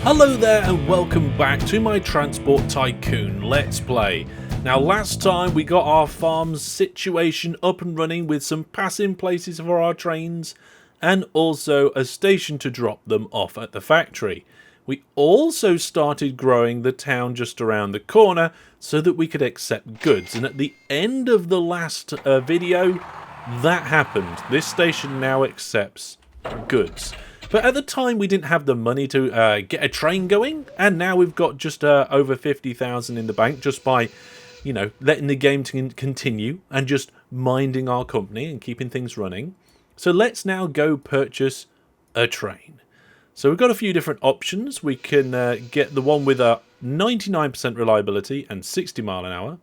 Hello there and welcome back to my Transport Tycoon Let's Play. Now last time we got our farm's situation up and running with some passing places for our trains and also a station to drop them off at the factory. We also started growing the town just around the corner so that we could accept goods, and at the end of the last video that happened. This station now accepts goods. But at the time we didn't have the money to get a train going, and now we've got just over 50,000 in the bank just by, you know, letting the game continue and just minding our company and keeping things running. So let's now go purchase a train. So we've got a few different options. We can get the one with a 99% reliability and 60 mile an hour,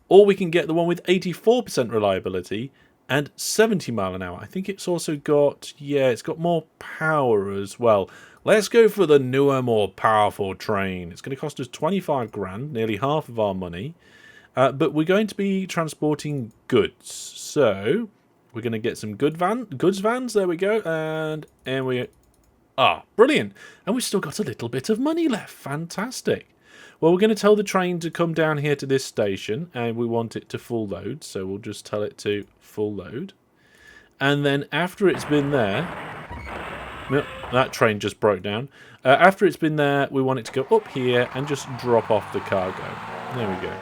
or we can get the one with 84% reliability and 70 mile an hour. I think it's also got, yeah, it's got more power as well. Let's go for the newer, more powerful train. It's going to cost us 25 grand, nearly half of our money. But we're going to be transporting goods. So we're going to get some goods vans. There we go. And we brilliant. And we've still got a little bit of money left. Fantastic. Well, we're going to tell the train to come down here to this station, and we want it to full load, so we'll just tell it to full load. And then after it's been there, that train just broke down. After it's been there, we want it to go up here and just drop off the cargo. There we go.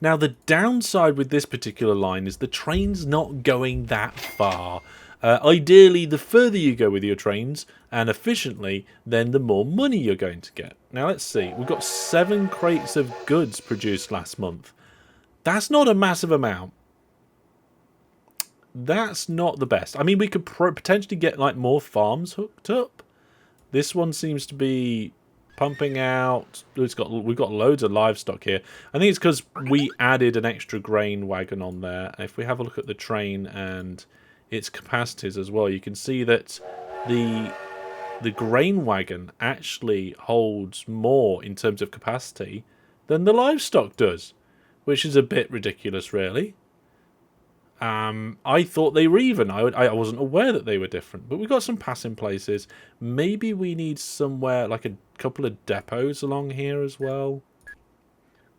Now, the downside with this particular line is the train's not going that far. Ideally, the further you go with your trains and efficiently, then the more money you're going to get. Now, let's see. We've got 7 crates of goods produced last month. That's not a massive amount. That's not the best. I mean, we could potentially get like more farms hooked up. This one seems to be pumping out. We've got loads of livestock here. I think it's because we added an extra grain wagon on there. If we have a look at the train and its capacities as well, you can see that the grain wagon actually holds more in terms of capacity than the livestock does, which is a bit ridiculous, really. I thought they were even. I wasn't aware that they were different, but we've got some passing places. Maybe we need somewhere like a couple of depots along here as well.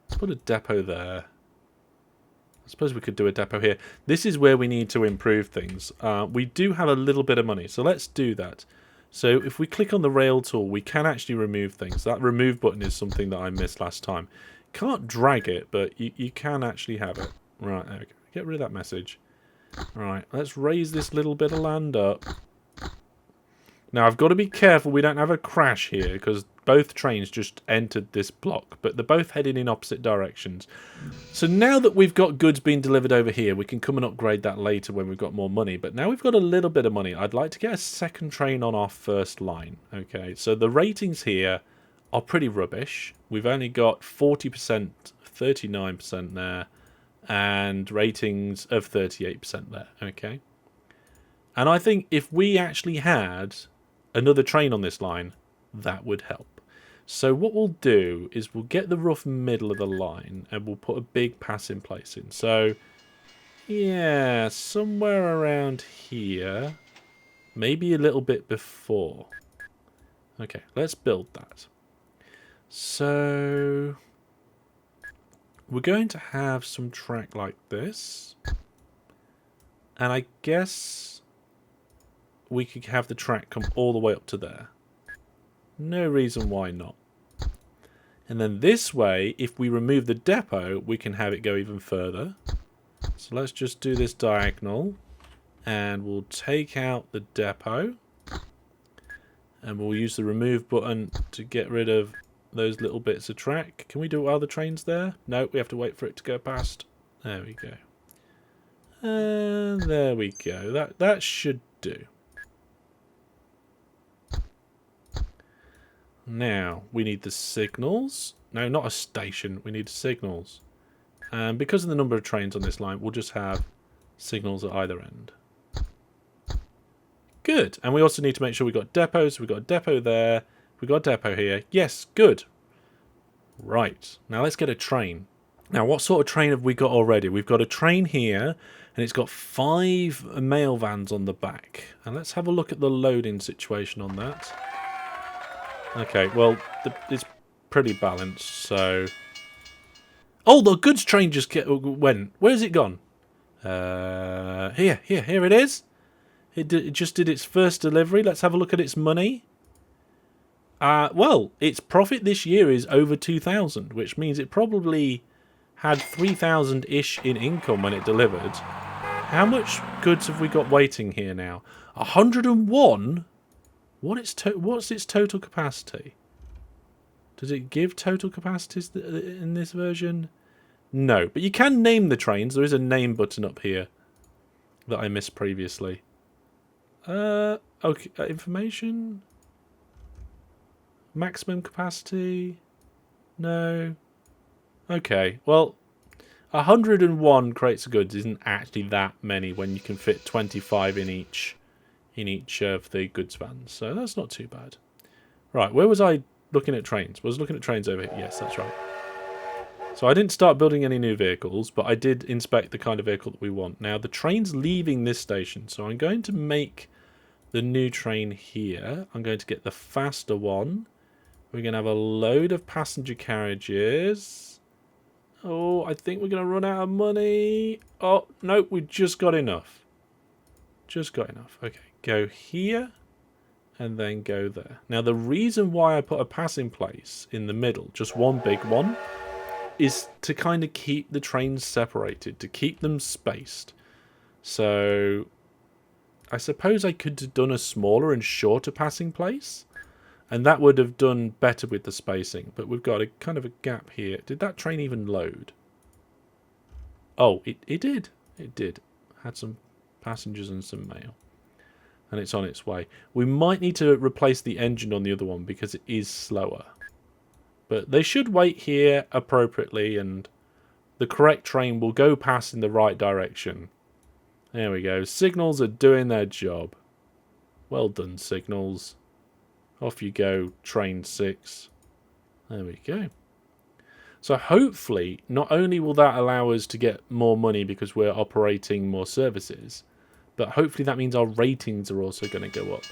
Let's put a depot there. I suppose we could do a depot here. This is where we need to improve things. We do have a little bit of money, so let's do that. So if we click on the rail tool, we can actually remove things. That remove button is something that I missed last time. Can't drag it, but you can actually have it. Right, there we go. Get rid of that message. Right, let's raise this little bit of land up. Now, I've got to be careful we don't have a crash here, because both trains just entered this block, but they're both heading in opposite directions. So now that we've got goods being delivered over here, we can come and upgrade that later when we've got more money. But now we've got a little bit of money. I'd like to get a second train on our first line. Okay, so the ratings here are pretty rubbish. We've only got 40%, 39% there, and ratings of 38% there. Okay. And I think if we actually had another train on this line, that would help. So what we'll do is we'll get the rough middle of the line and we'll put a big passing place in. So, yeah, somewhere around here. Maybe a little bit before. Okay, let's build that. So we're going to have some track like this. And I guess we could have the track come all the way up to there. No reason why not. And then this way, if we remove the depot, we can have it go even further. So let's just do this diagonal. And we'll take out the depot. And we'll use the remove button to get rid of those little bits of track. Can we do it while the train's there? No, we have to wait for it to go past. There we go. And there we go. That should do. Now, we need the signals. No, not a station. We need signals. And because of the number of trains on this line, we'll just have signals at either end. Good. And we also need to make sure we've got depots. We've got a depot there. We've got a depot here. Yes, good. Right. Now, let's get a train. Now, what sort of train have we got already? We've got a train here, and it's got 5 mail vans on the back. And let's have a look at the loading situation on that. Okay, well, it's pretty balanced, so... Oh, the goods train just went. Where's it gone? Here it is. It just did its first delivery. Let's have a look at its money. Well, its profit this year is over 2,000, which means it probably had 3,000-ish in income when it delivered. How much goods have we got waiting here now? 101? What's its total capacity? Does it give total capacities in this version? No, but you can name the trains. There is a name button up here that I missed previously. Okay, information? Maximum capacity? No. Okay, well, 101 crates of goods isn't actually that many when you can fit 25 in each of the goods vans, so that's not too bad. Right, where was I looking at trains? Was looking at trains over here? Yes, that's right. So I didn't start building any new vehicles, but I did inspect the kind of vehicle that we want. Now, the train's leaving this station, so I'm going to make the new train here. I'm going to get the faster one. We're going to have a load of passenger carriages. Oh, I think we're going to run out of money. Oh, no, we just got enough. Just got enough. Okay, go here and then go there. Now, the reason why I put a passing place in the middle, just one big one, is to kind of keep the trains separated, to keep them spaced. So I suppose I could have done a smaller and shorter passing place, and that would have done better with the spacing. But we've got a kind of a gap here. Did that train even load? Oh, it did. It did. Had some passengers and some mail. And it's on its way. We might need to replace the engine on the other one because it is slower. But they should wait here appropriately, and the correct train will go past in the right direction. There we go. Signals are doing their job. Well done, Signals. Off you go, Train 6. There we go. So hopefully, not only will that allow us to get more money because we're operating more services, but hopefully that means our ratings are also going to go up.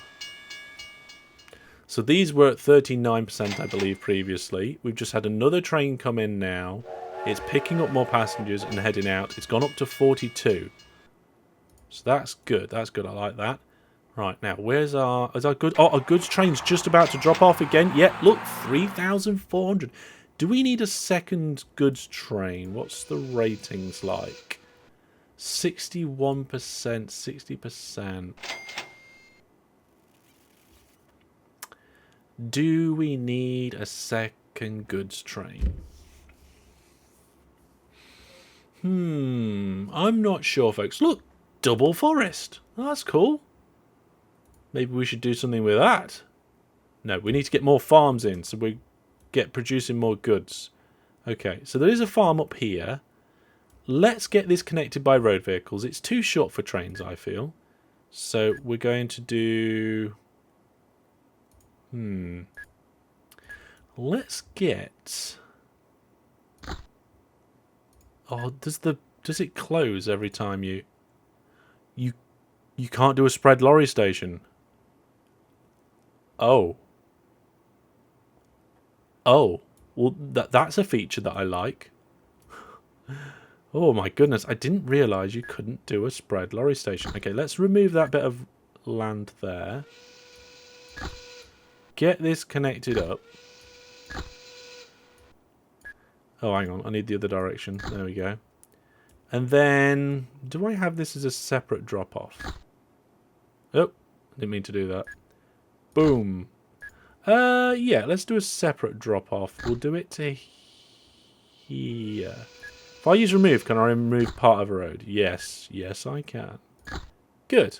So these were at 39%, I believe, previously. We've just had another train come in now. It's picking up more passengers and heading out. It's gone up to 42. So that's good. That's good. I like that. Right, now, is our good? Oh, our goods train's just about to drop off again. Yeah, look, 3,400. Do we need a second goods train? What's the ratings like? 61%, 60%. Do we need a second goods train? I'm not sure, folks. Look, double forest. Oh, that's cool. Maybe we should do something with that. No, we need to get more farms in so we get producing more goods. Okay, so there is a farm up here. Let's get this connected by road vehicles. It's too short for trains, I feel. So we're going to do... Let's get... Oh, does it close every time you can't do a spread lorry station? Oh. Oh. Well, that's a feature that I like. Oh my goodness, I didn't realise you couldn't do a spread lorry station. Okay, let's remove that bit of land there. Get this connected up. Oh, hang on, I need the other direction. There we go. And then, do I have this as a separate drop-off? Oh, didn't mean to do that. Boom. Yeah, let's do a separate drop-off. We'll do it to here. If I use remove, can I remove part of a road? Yes. Yes, I can. Good.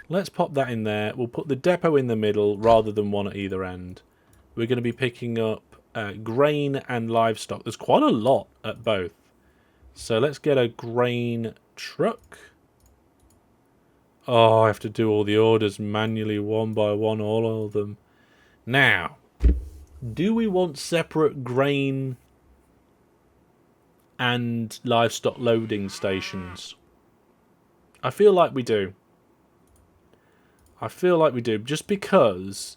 Let's pop that in there. We'll put the depot in the middle rather than one at either end. We're going to be picking up grain and livestock. There's quite a lot at both. So let's get a grain truck. Oh, I have to do all the orders manually, one by one, all of them. Now, do we want separate grain and livestock loading stations? I feel like we do. I feel like we do, just because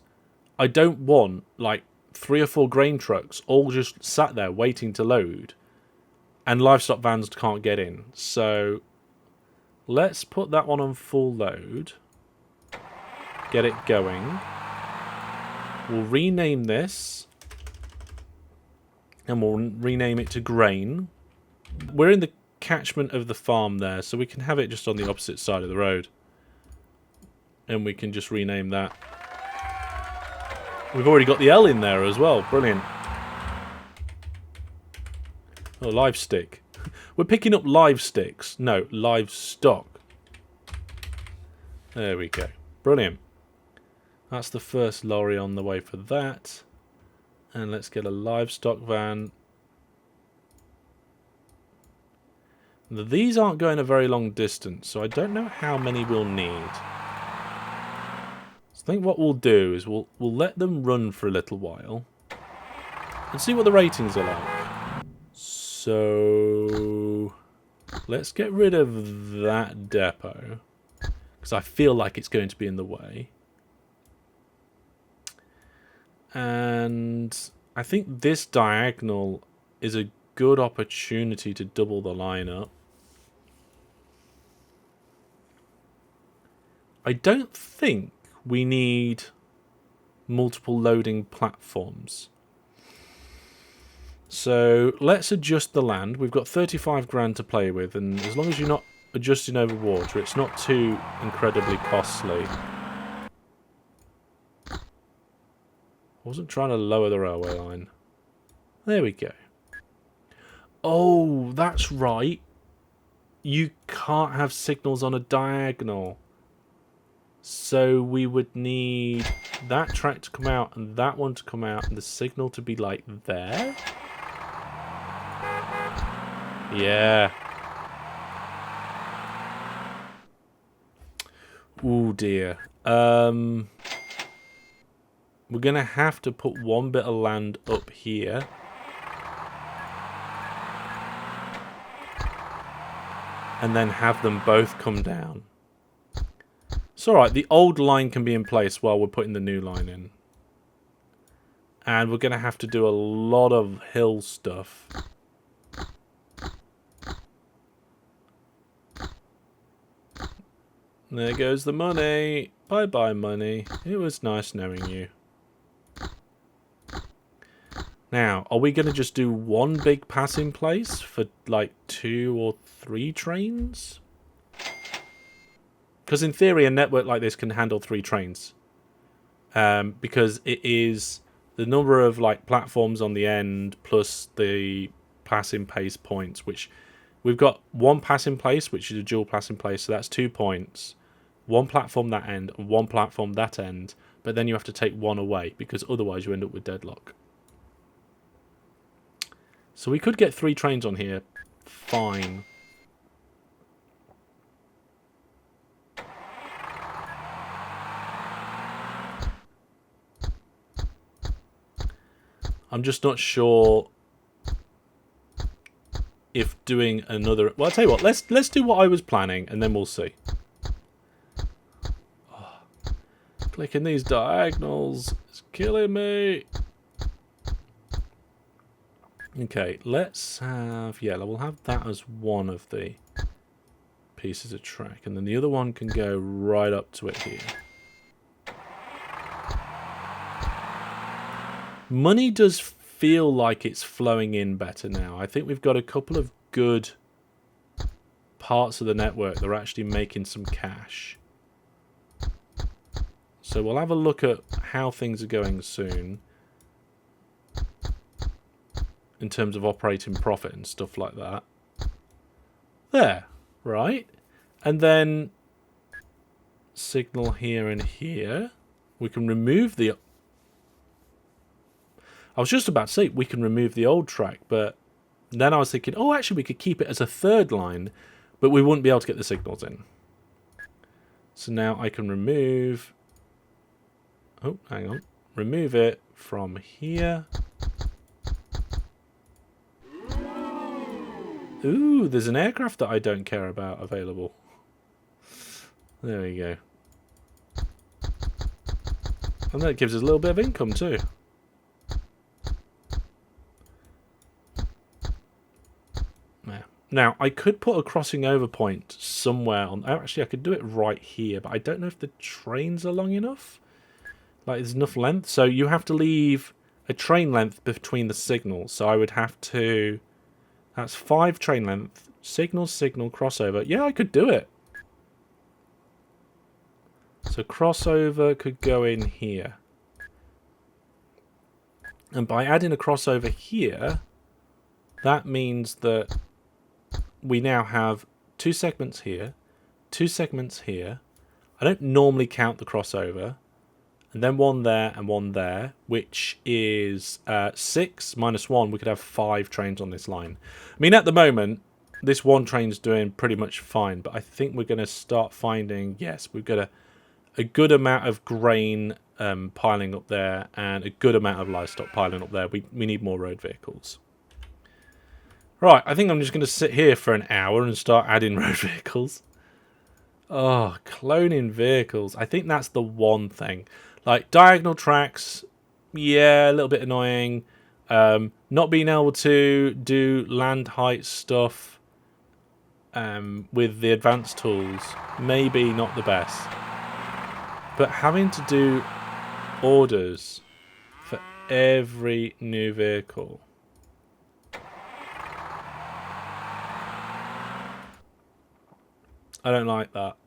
I don't want like 3 or 4 grain trucks all just sat there waiting to load, and livestock vans can't get in. So let's put that one on full load. Get it going. We'll rename this, and we'll rename it to grain. We're in the catchment of the farm there, so we can have it just on the opposite side of the road. And we can just rename that. We've already got the L in there as well. Brilliant. Oh, live stick. We're picking up live sticks. No, livestock. There we go. Brilliant. That's the first lorry on the way for that. And let's get a livestock van. These aren't going a very long distance, so I don't know how many we'll need. I think what we'll do is we'll let them run for a little while and see what the ratings are like. So let's get rid of that depot because I feel like it's going to be in the way. And I think this diagonal is a good opportunity to double the line up. I don't think we need multiple loading platforms. So let's adjust the land. We've got 35 grand to play with, and as long as you're not adjusting over water, it's not too incredibly costly. I wasn't trying to lower the railway line. There we go. Oh, that's right. You can't have signals on a diagonal. So we would need that track to come out and that one to come out and the signal to be like there. Yeah. Oh dear. We're going to have to put one bit of land up here. And then have them both come down. It's alright, the old line can be in place while we're putting the new line in. And we're going to have to do a lot of hill stuff. There goes the money. Bye-bye, money. It was nice knowing you. Now, are we going to just do one big pass in place for like 2 or 3 trains? Because in theory, a network like this can handle 3 trains. Because it is the number of like platforms on the end plus the pass in place points, which we've got one pass in place, which is a dual pass in place, so that's 2 points. One platform that end and one platform that end, but then you have to take one away because otherwise you end up with deadlock. So we could get 3 trains on here. Fine. I'm just not sure if doing another... Well, I'll tell you what. Let's do what I was planning, and then we'll see. Oh, clicking these diagonals is killing me. Okay, let's have... Yeah, we'll have that as one of the pieces of track, and then the other one can go right up to it here. Money does feel like it's flowing in better now. I think we've got a couple of good parts of the network that are actually making some cash. So we'll have a look at how things are going soon in terms of operating profit and stuff like that. There, right? And then signal here and here. We can remove the... I was just about to say we can remove the old track, but then I was thinking, oh, actually we could keep it as a 3rd line, but we wouldn't be able to get the signals in. So now I can remove... Oh, hang on. Remove it from here. Ooh, there's an aircraft that I don't care about available. There we go. And that gives us a little bit of income too. Yeah. Now, I could put a crossing over point somewhere on... Oh, actually, I could do it right here, but I don't know if the trains are long enough. Like, there's enough length. So you have to leave a train length between the signals. So I would have to... That's 5 train length. Signal, signal, crossover. Yeah, I could do it. So crossover could go in here. And by adding a crossover here, that means that we now have 2 segments here, 2 segments here. I don't normally count the crossover. And then 1 there and 1 there, which is 6 minus 1. We could have 5 trains on this line. I mean, at the moment, this one train's doing pretty much fine. But I think we're going to start finding, yes, we've got a good amount of grain piling up there and a good amount of livestock piling up there. We need more road vehicles. Right, I think I'm just going to sit here for an hour and start adding road vehicles. Oh, cloning vehicles. I think that's the one thing. Like, diagonal tracks, yeah, a little bit annoying. Not being able to do land height stuff with the advanced tools, maybe not the best. But having to do orders for every new vehicle. I don't like that.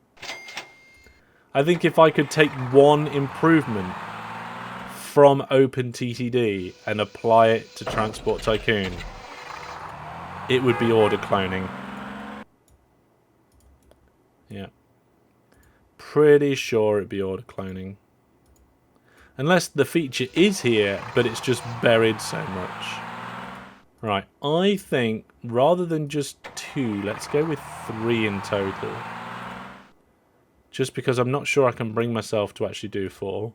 I think if I could take one improvement from OpenTTD and apply it to Transport Tycoon, it would be order cloning. Yeah. Pretty sure it'd be order cloning. Unless the feature is here, but it's just buried so much. Right, I think rather than just 2, let's go with 3 in total. Just because I'm not sure I can bring myself to actually do 4.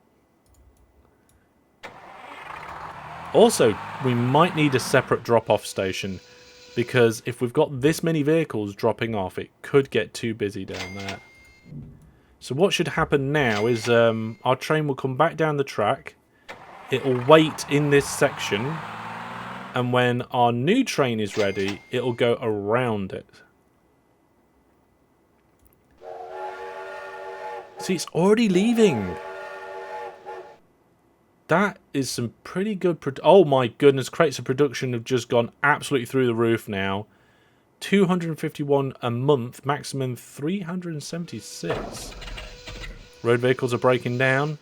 Also, we might need a separate drop-off station. Because if we've got this many vehicles dropping off, it could get too busy down there. So what should happen now is our train will come back down the track. It'll wait in this section. And when our new train is ready, it'll go around it. See, it's already leaving. That is some pretty good... Oh my goodness, crates of production have just gone absolutely through the roof now. 251 a month, maximum 376. Road vehicles are breaking down.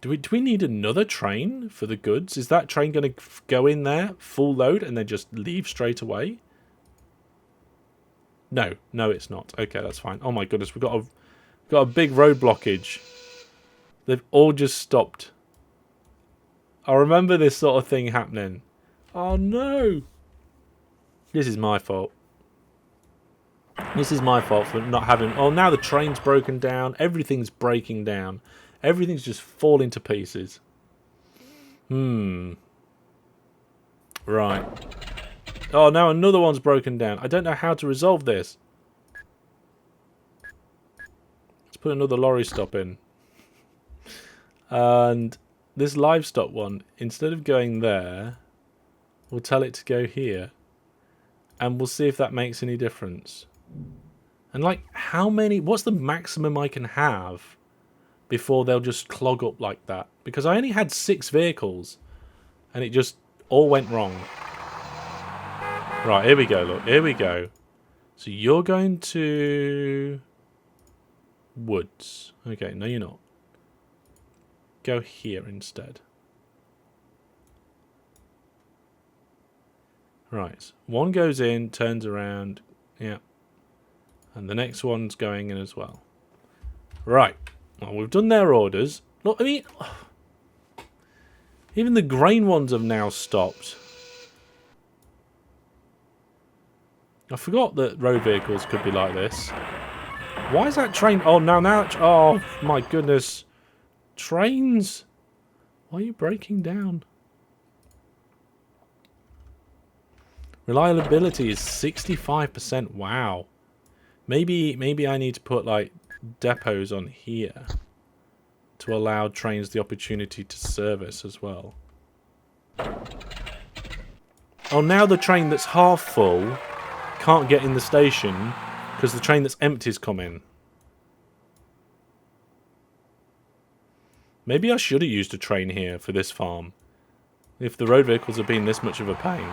Do we need another train for the goods? Is that train going to go in there, full load, and then just leave straight away? No, it's not. Okay, that's fine. Oh my goodness, we've got a big road blockage. They've all just stopped. I remember this sort of thing happening. Oh no! This is my fault. This is my fault for not having... Oh, now the train's broken down. Everything's breaking down. Everything's just falling to pieces. Right. Oh, now another one's broken down. I don't know how to resolve this. Let's put another lorry stop in. And this livestock one, instead of going there, we'll tell it to go here. And we'll see if that makes any difference. And like, how many... What's the maximum I can have before they'll just clog up like that? Because I only had 6 vehicles. And it just all went wrong. Right, here we go, look. Here we go. So you're going to... Woods. Okay, no you're not. Go here instead. Right. One goes in, turns around. Yeah. And the next one's going in as well. Right. Well, we've done their orders. Look, I mean... Even the grain ones have now stopped. I forgot that road vehicles could be like this. Why is that train... Oh, now... Oh, my goodness. Trains? Why are you breaking down? Reliability is 65%. Wow. Maybe I need to put, like, depots on here to allow trains the opportunity to service as well. Oh, now the train that's half full can't get in the station because the train that's empty's come in. Maybe I should have used a train here for this farm, if the road vehicles have been this much of a pain.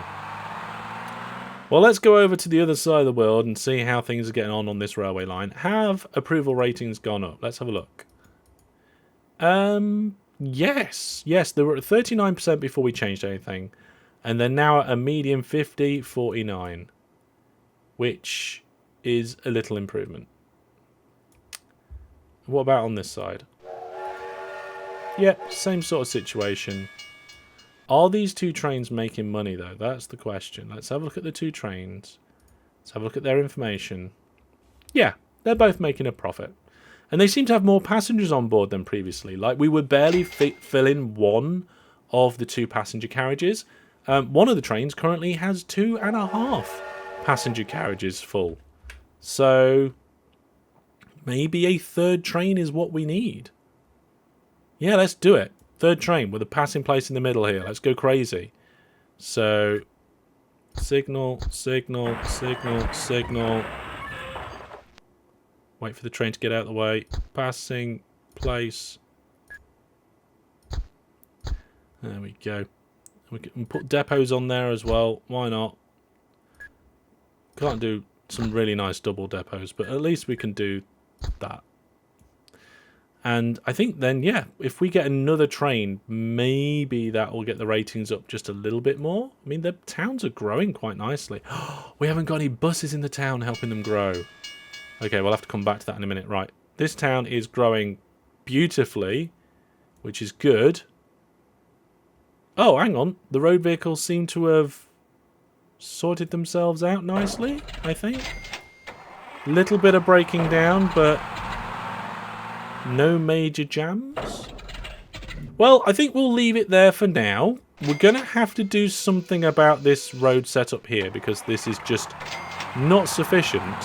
Well, let's go over to the other side of the world and see how things are getting on this railway line. Have approval ratings gone up? Let's have a look. Yes, they were at 39% before we changed anything, and they're now at a median 50-49, which is a little improvement. What about on this side? Yep, same sort of situation. Are these two trains making money, though? That's the question. Let's have a look at the two trains. Let's have a look at their information. Yeah, they're both making a profit. And they seem to have more passengers on board than previously. Like, we were barely filling one of the two passenger carriages. One of the trains currently has 2.5 passenger carriages full. So, maybe a third train is what we need. Yeah, let's do it. Third train with a passing place in the middle here. Let's go crazy. So, signal, signal, signal, signal. Wait for the train to get out of the way. Passing place. There we go. We can put depots on there as well. Why not? Can't do some really nice double depots, but at least we can do that. And I think then, yeah, if we get another train, maybe that will get the ratings up just a little bit more. I mean, the towns are growing quite nicely. We haven't got any buses in the town helping them grow. Okay, we'll have to come back to that in a minute. Right, this town is growing beautifully, which is good. Oh, hang on. The road vehicles seem to have sorted themselves out nicely, I think. Little bit of breaking down, but no major jams. Well, I think we'll leave it there for now. We're going to have to do something about this road setup here, because this is just not sufficient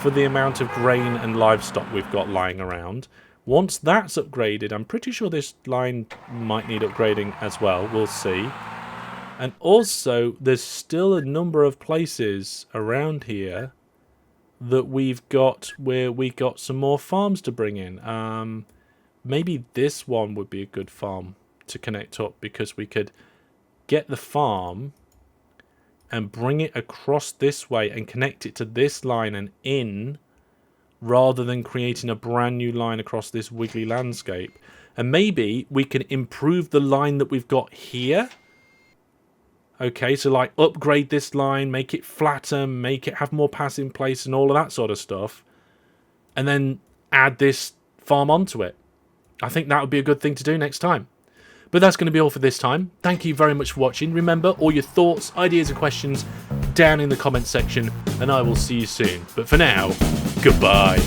for the amount of grain and livestock we've got lying around. Once that's upgraded, I'm pretty sure this line might need upgrading as well. We'll see. And also, there's still a number of places around here that we've got where we got some more farms to bring in. Maybe this one would be a good farm to connect up, because we could get the farm and bring it across this way and connect it to this line and in, rather than creating a brand new line across this wiggly landscape. And maybe we can improve the line that we've got here. Okay, so like upgrade this line, make it flatter, make it have more passing place and all of that sort of stuff. And then add this farm onto it. I think that would be a good thing to do next time. But that's going to be all for this time. Thank you very much for watching. Remember, all your thoughts, ideas and questions down in the comment section, and I will see you soon. But for now, goodbye.